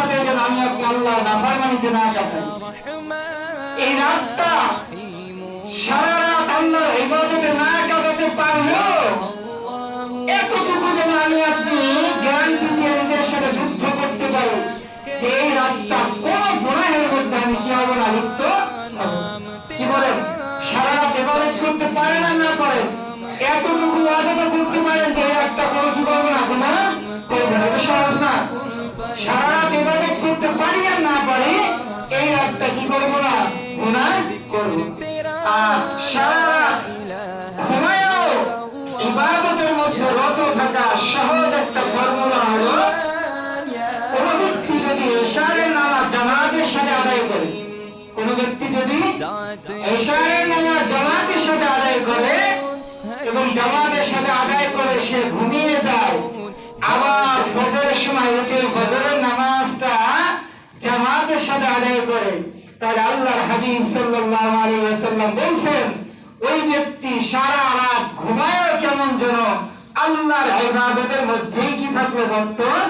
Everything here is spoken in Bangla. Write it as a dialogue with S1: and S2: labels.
S1: অবস্থাতে যেন আমি আপনি আল্লাহ নাফরমানিতে না কাটাই। এই রাতটা সারা রাত আল্লাহর ইবাদতে না কাটাতে পারলেও এতটুকু যেন আমি আপনি গ্যারান্টি দিয়ে নিজের সাথে যুদ্ধ করতে পারি যে এই রাতটা কোন গুনাহের মধ্যে আমি কি হব না লিপ্ত হব। কি বলেন? সারা রাত ইবাদত করতে পারেন আর না পারেন, এতটুকু ওয়াদা করতে পারেন যে এই রাতটা কোনো কি করবো না, গুনাহ করব না। এটা সহজ না। সারা রাত ইবাদত করতে পারি আর না পারি, এই রাতটা কি করব না, গুনাহ করব। আর সারা রাত ঘুমায়ও ইবাদতের মধ্যে রত থাকা সহজ একটা ফর্মুলা হলো, কোন ব্যক্তি যদি ইশারের নামাজ জামাতের সাথে আদায় করে, কোন ব্যক্তি যদি ইশারের নামাজ জামাতের সাথে আদায় করে এবং জামাতের সাথে আদায় করে সে ঘুমিয়ে যায়, আবার ফজরের সময় উঠে ফজরের নামাজটা জামাতের সাথে আদায় করে, তাহলে আল্লাহর হাবিব সাল্লাল্লাহু আলাইহি ওয়াসাল্লাম বলেন ওই ব্যক্তি সারা রাত ঘুমায়ও কেমন যেন আল্লাহর ইবাদতের মধ্যেই কি থাকলো, বর্তমান